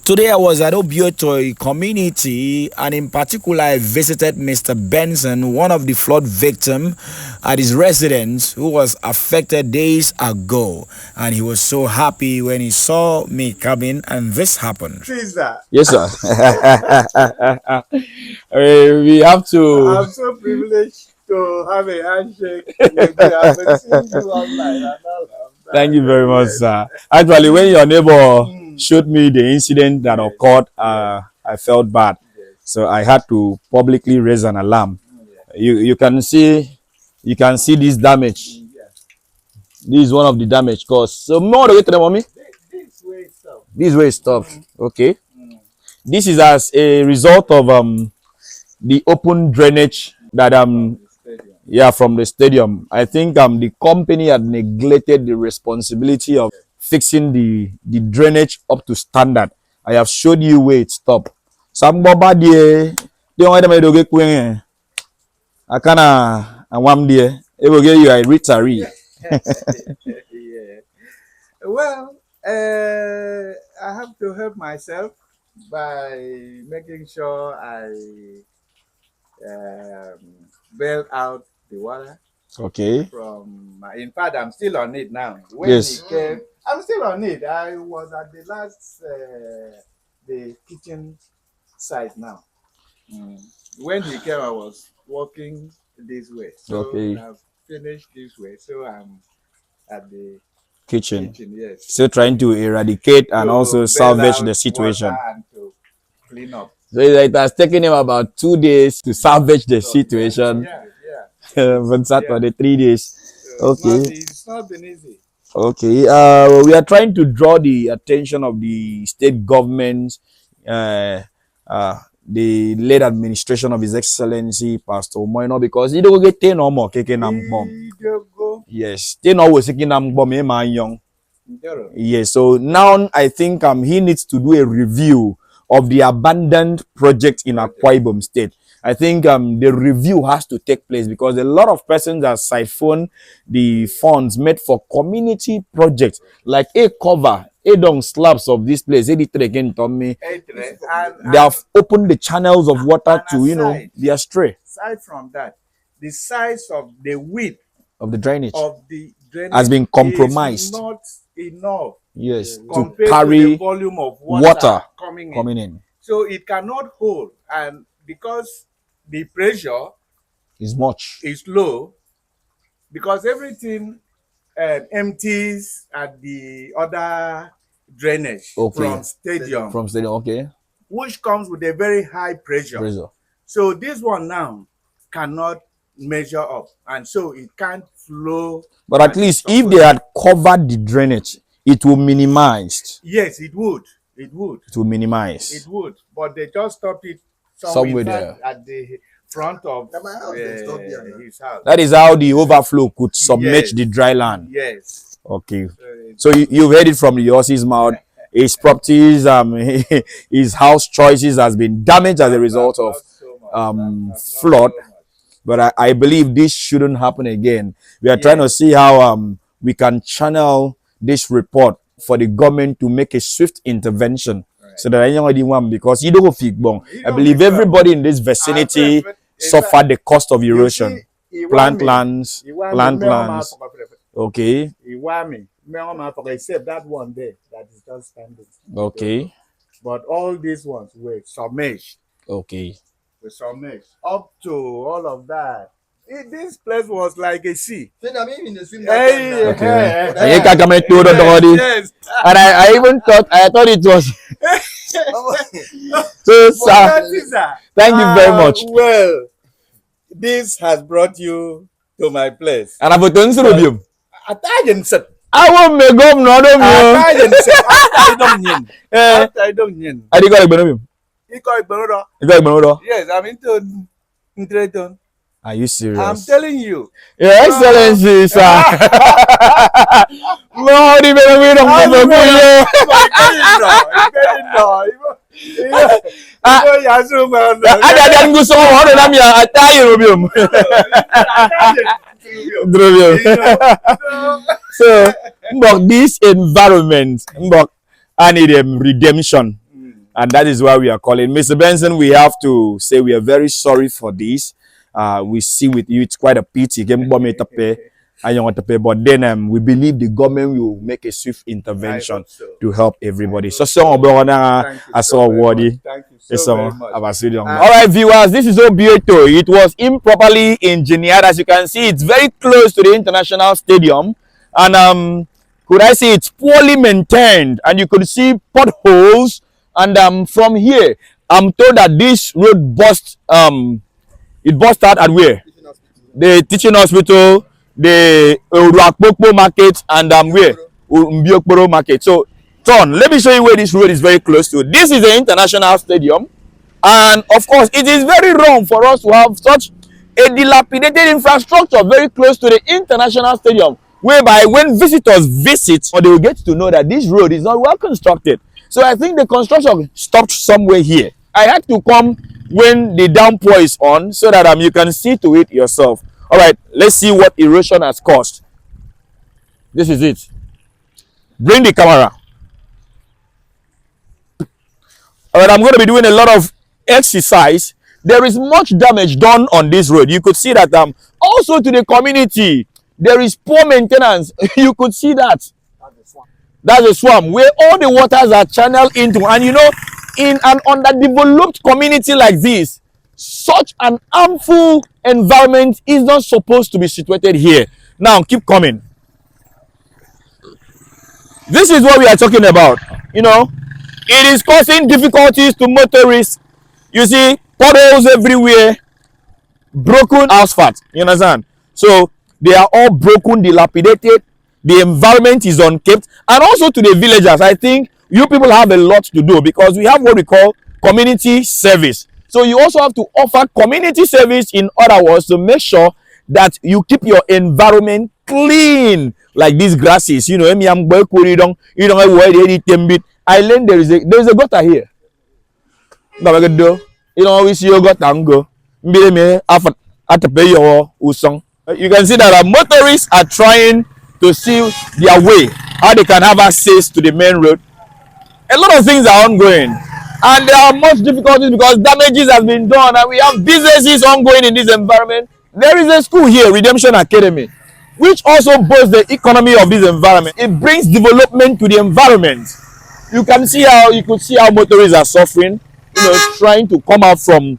Today I was at Obiotoi community and in particular I visited Mr. Benson, one of the flood victims at his residence who was affected days ago. And he was so happy when he saw me coming and this happened. Caesar, Yes, sir. We have to. I'm so privileged to have a handshake with you. I've been seeing you online and all of that. Thank you very much, Yes. sir. Actually, when your neighbor Mm. showed me the incident that Yes. occurred, I felt bad, Yes. so I had to publicly raise an alarm. Yeah. You can see this damage. Yeah. This is one of the damage caused. So more the way to the mommy. This way itself. This way it stopped. Okay. Mm. This is as a result of the open drainage that From the stadium. yeah, from the stadium. I think the company had neglected the responsibility of fixing the drainage up to standard. I have showed you where it stopped. Some boba the only time I do get queen. I kinda and one day it will get you a retari. Yeah. Well, I have to help myself by making sure I bail out the water Okay. from in fact I'm still on it now. When Yes. he came, I'm still on it. I was at the last the kitchen side now. When he came I was walking this way. So Okay. I've finished this way. So I'm at the Kitchen. kitchen, yes. Still trying to eradicate and To also bail salvage out the situation. water and to clean up. So it has taken him about 2 days to salvage the situation. Yeah. From Saturday, 3 days. So Okay. it's not been easy. Okay. We are trying to draw the attention of the state government, the late administration of His Excellency Pastor Moino, because he don't get 10 or more kicking them bomb. Go. Yes, 10 or was kicking them bomb. Man young. Ndero. Yes. So now I think he needs to do a review of the abandoned project in Akwa Ibom State. I think the review has to take place because a lot of persons have siphoned the funds made for community projects like a cover, a down slabs of this place. They have opened the channels of water to the astray Aside from that, the size of the width of the drainage of the drainage has been compromised. is not enough Yes, to compared to the carry volume of water coming in. in. So it cannot hold, and because the pressure Is much. is low, because everything empties at the other drainage Okay. from From stadium, okay. which comes with a very high pressure. Pressure. So this one now cannot measure up, and so it can't flow. But at least if they had covered the drainage, it will minimize. Yes, it would. It would. It will minimize. It would. But they just stopped it Somewhere in fact, there. at the front of his house. That is how the overflow could submerge Yes. the dry land. Yes. Okay. So you've heard it from the horse's mouth. His properties, his house choices has been damaged as a result of flood. But I believe this shouldn't happen again. We are trying to see how we can channel this report for the government to make a swift intervention. Right. So that anyone, because you don't feel bon. I believe everybody in this vicinity suffered the cost of erosion. Plant lands. Okay. Except that one there that is just standing. Okay. But all these ones were submerged. Okay. Were submerged. Up to all of that. This place was like a sea. Okay. Yes. And I even thought it was so sir. Thank you very much. Well, this has brought you to my place. And I've done so. Atajen set. I won't make up no Atajen set. I don't yin. I did got a Yes, I'm into Intreton. Are you serious? I'm telling you. Your Excellency, sir. No, the benefit of ada dan gusto mo ano nam ya atayo rubium. So, mbok this environment, mbok I need redemption. And that is why we are calling. Mr. Benson, we have to say we are very sorry for this. We see with you, it's quite a pity. But then we believe the government will make a swift intervention to help everybody. So, Thank you so very much. all right, viewers, this is Obieto. It was improperly engineered. As you can see, it's very close to the international stadium. And could I say it's poorly maintained? And you could see potholes. And from here, I'm told that this road burst. It burst out at where? The teaching hospital, the Uruakpokpo market, and where? Mbiokporo market. So, John, let me show you where this road is very close to. This is the international stadium. And of course, it is very wrong for us to have such a dilapidated infrastructure very close to the international stadium, whereby when visitors visit, they will get to know that this road is not well constructed. So I think the construction stopped somewhere here. I had to come when the downpour is on so that you can see to it yourself. All right, let's see what erosion has caused. This is it. Bring the camera. All right, I'm going to be doing a lot of exercise. There is much damage done on this road. You could see that also to the community, there is poor maintenance. You could see that. That's a swamp where all the waters are channeled into. And you know, in an underdeveloped community like this, such an harmful environment is not supposed to be situated here. Now, keep coming. This is what we are talking about. You know, it is causing difficulties to motorists. You see, potholes everywhere, broken asphalt. You understand? So, they are all broken, dilapidated. The environment is unkept. And also to the villagers, I think you people have a lot to do because we have what we call community service. So you also have to offer community service, in other words, to make sure that you keep your environment clean. Like these grasses, you know, I learned there is a gutter here. You know, we see your gutter and go. You can see that motorists are trying to see their way, how they can have access to the main road. A lot of things are ongoing, and there are much difficulties because damages have been done, and we have businesses ongoing in this environment. There is a school here, Redemption Academy, which also boosts the economy of this environment. It brings development to the environment. You could see how motorists are suffering, you know, trying to come out from,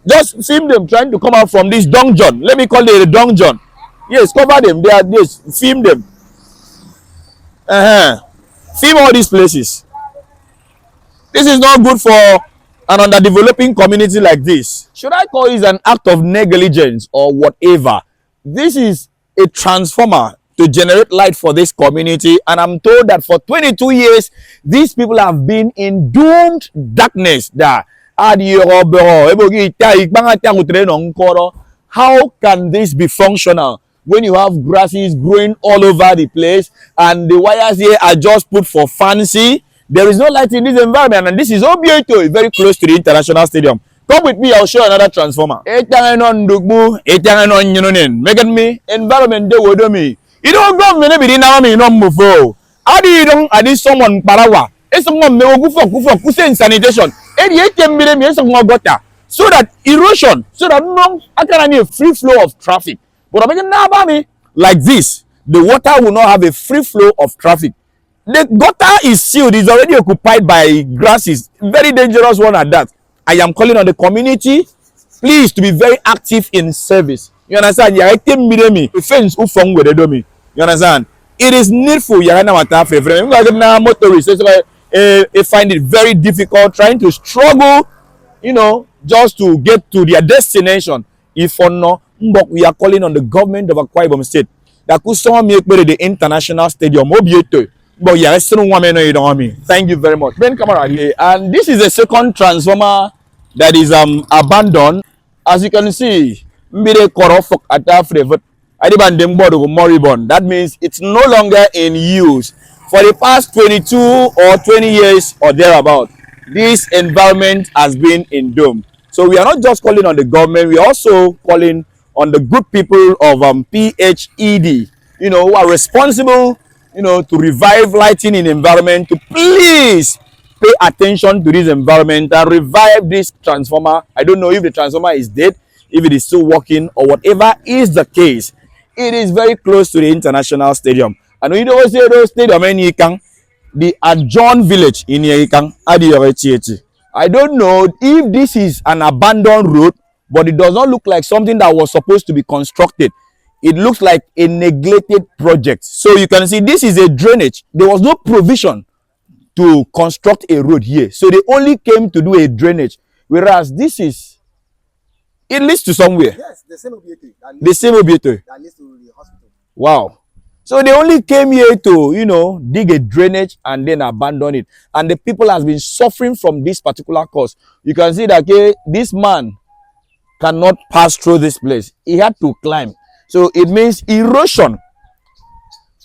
just film them trying to come out from this dungeon. Let me call it a dungeon. Yes, cover them. They are this. Film them. Film all these places. This is not good for an underdeveloping community like this. Should I call it an act of negligence or whatever? This is a transformer to generate light for this community, and I'm told that for 22 years, these people have been in doomed darkness. How can this be functional when you have grasses growing all over the place and the wires here are just put for fancy? There is no light in this environment, and this is Obieto, very close to the international stadium. Come with me, I'll show another transformer. Environment they me. You don't go me no move. How do you don't add someone parawa? It's someone me go sanitation. So that erosion, so that no I can have a free flow of traffic. But like this, the water will not have a free flow of traffic. The gutter is sealed, is already occupied by grasses. Very dangerous one at that. I am calling on the community, please, to be very active in service. You understand? You understand? It is needful. Motorists find it very difficult trying to struggle, you know, just to get to their destination. If or no, we are calling on the government of Akwa Ibom State that could someone make the international stadium. But yeah, thank you very much. Ben camera here. And this is the second transformer that is abandoned. As you can see, that means it's no longer in use. For the past 22 or 20 years or thereabout, this environment has been in doom. So we are not just calling on the government, we are also calling on the good people of PHED, you know, who are responsible, you know, to revive lighting in the environment, to please pay attention to this environment and revive this transformer. I don't know if the transformer is dead, if it is still working, or whatever is the case. It is very close to the international stadium. And we don't say those stadium in Yikang, the adjoined village in Yikang, I don't know if this is an abandoned road, but it does not look like something that was supposed to be constructed. It looks like a neglected project. So you can see this is a drainage. There was no provision to construct a road here. So they only came to do a drainage. Whereas this is, it leads to somewhere. Yes, the same objective. The same objective. That leads to the hospital. Wow. So they only came here to, you know, dig a drainage and then abandon it. And the people has been suffering from this particular cause. You can see that okay, this man cannot pass through this place. He had to climb. So it means erosion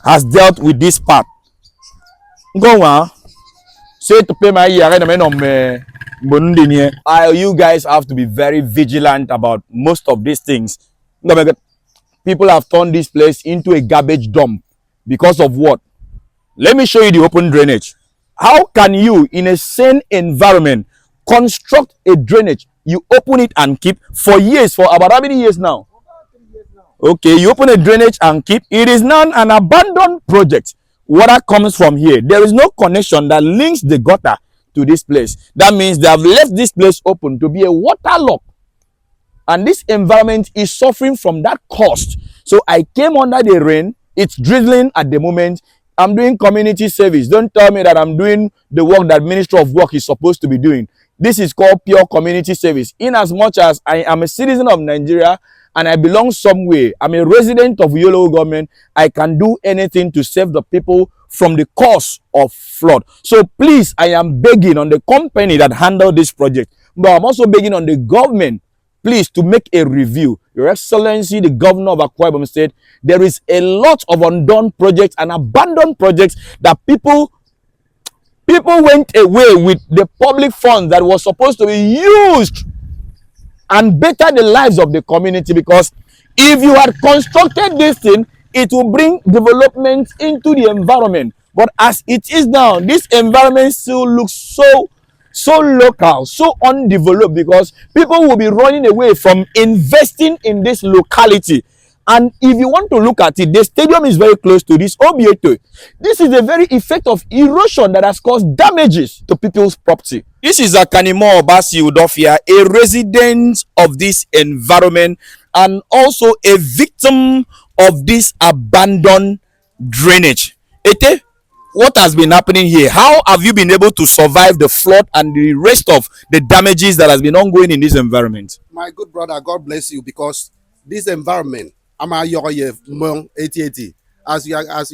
has dealt with this part. Go on. Say to pay my year, you guys have to be very vigilant about most of these things. People have turned this place into a garbage dump because of what? Let me show you the open drainage. How can you, in a sane environment, construct a drainage? You open it and keep for years, for about how many years now? Okay, you open a drainage and keep. It is now an abandoned project. Water comes from here. There is no connection that links the gutter to this place. That means they have left this place open to be a waterlock. And this environment is suffering from that cost. So I came under the rain. It's drizzling at the moment. I'm doing community service. Don't tell me that I'm doing the work that Ministry of Work is supposed to be doing. This is called pure community service. In as much as I am a citizen of Nigeria and I belong somewhere, I'm a resident of Yolo government, I can do anything to save the people from the cause of flood. So please, I am begging on the company that handled this project, but I'm also begging on the government, please, to make a review. Your Excellency, the Governor of Akwa Ibom State, there is a lot of undone projects and abandoned projects that people went away with the public funds that was supposed to be used and better the lives of the community, because if you had constructed this thing, it will bring development into the environment. But as it is now, this environment still looks so local, so undeveloped, because people will be running away from investing in this locality. And if you want to look at it, the stadium is very close to this Obieto. This is the very effect of erosion that has caused damages to people's property. This is Akanimo Obasi Udofia, a resident of this environment and also a victim of this abandoned drainage. Ete, what has been happening here? How have you been able to survive the flood and the rest of the damages that has been ongoing in this environment? My good brother, God bless you, because this environment, as you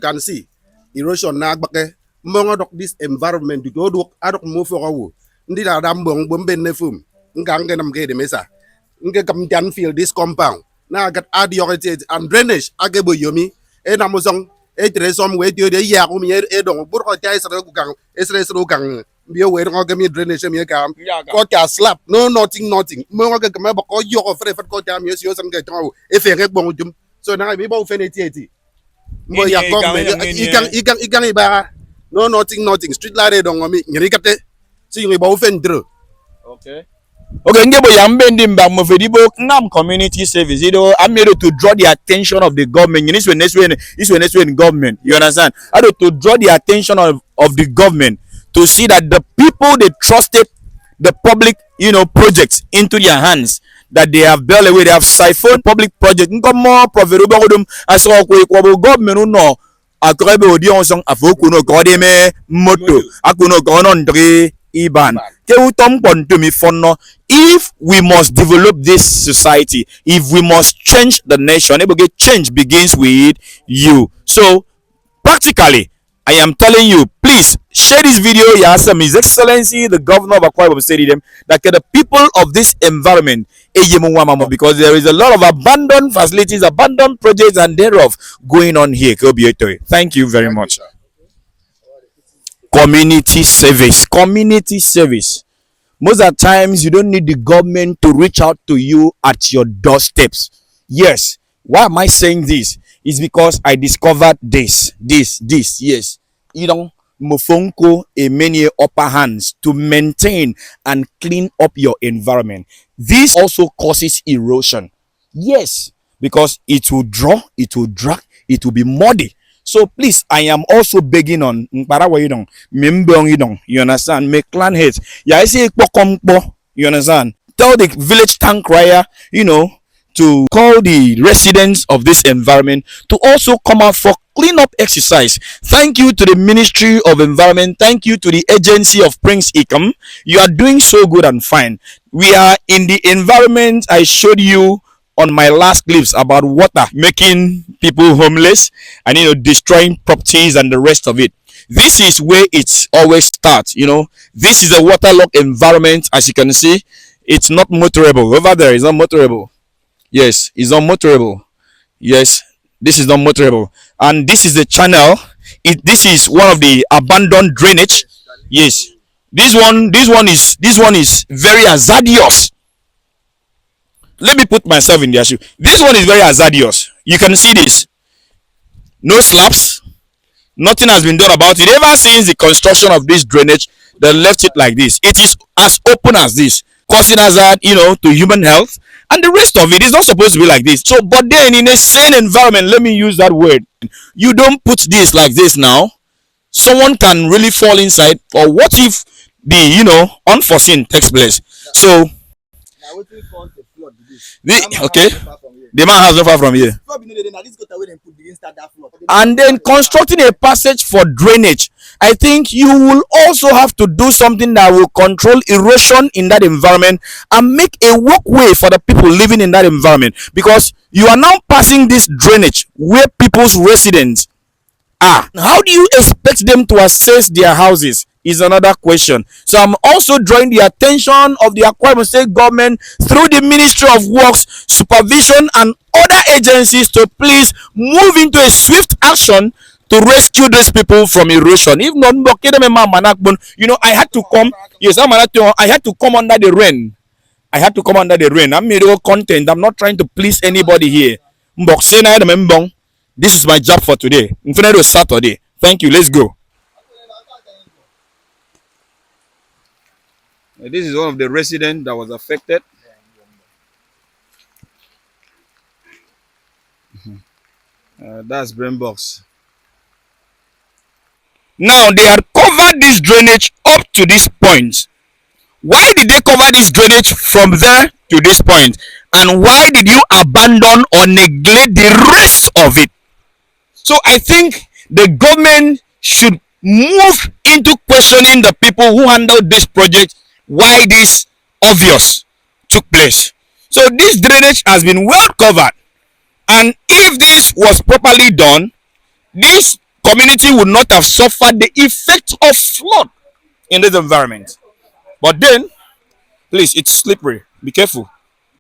can see, erosion this environment move feel this compound now got and drainage yomi some way to the drainage slap no nothing so now we both no nothing street light okay. Okay, ngebo yambendi mbamo fedibo nam community service. You know, I'm here to draw the attention of the government. This when government. You understand? I do to draw the attention of the government to see that the people they trusted the public, you know, projects into their hands, that they have bailed away, they have siphoned public project. More profitable as government no akrebe audience afokuno kodeme moto akuno gonondre Iban. If we must develop this society, if we must change the nation, change begins with you. So, practically, I am telling you, please share this video. His Excellency, the Governor of Akwa Ibom State, that the people of this environment, because there is a lot of abandoned facilities, abandoned projects, and thereof going on here. Thank you very much. Community service. Most of the times you don't need the government to reach out to you at your doorsteps. Yes. Why am I saying this? It's because I discovered this. Yes. You know, Mofonko Emenye upper hands to maintain and clean up your environment. This also causes erosion. Yes, because it will draw, it will drag, it will be muddy. So please, I am also begging on you understand? Make clan heads. Yeah, I say you understand? Tell the village town crier, to call the residents of this environment to also come out for cleanup exercise. Thank you to the Ministry of Environment. Thank you to the agency of Prince Ikam. You are doing so good and fine. We are in the environment I showed you on my last clips about water making people homeless and destroying properties and the rest of it. This is where it always starts. This is a waterlogged environment. As you can see, it's not motorable. Over there is not motorable. Yes, it's not motorable. Yes, this is not motorable. And this is the channel. This is one of the abandoned drainage. Yes, this one is very hazardous. Let me put myself in their shoe. This one is very hazardous. You can see this. No slabs. Nothing has been done about it. Ever since the construction of this drainage, they left it like this. It is as open as this, causing hazard, to human health. And the rest of it is not supposed to be like this. So, but then in a sane environment, let me use that word. You don't put this like this now. Someone can really fall inside. Or what if the, unforeseen takes place? So, okay. The man has no far from here. And then constructing a passage for drainage. I think you will also have to do something that will control erosion in that environment and make a walkway for the people living in that environment. Because you are now passing this drainage where people's residents are. How do you expect them to access their houses? Is another question. So I'm also drawing the attention of the Akwa Ibom State government through the Ministry of Works, Supervision and other agencies to please move into a swift action to rescue these people from erosion. If not, I had to come. Yes, I had to come under the rain. I had to come under the rain. I'm medical content. I'm not trying to please anybody here. This is my job for today. Infinite Saturday. Thank you. Let's go. This is one of the residents that was affected. That's Brain Box. Now they had covered this drainage up to this point. Why did they cover this drainage from there to this point? And why did you abandon or neglect the rest of it? So I think the government should move into questioning the people who handled this project. Why this obvious took place. So this drainage has been well covered, and if this was properly done, this community would not have suffered the effect of flood in this environment. But then, please, it's slippery. Be careful.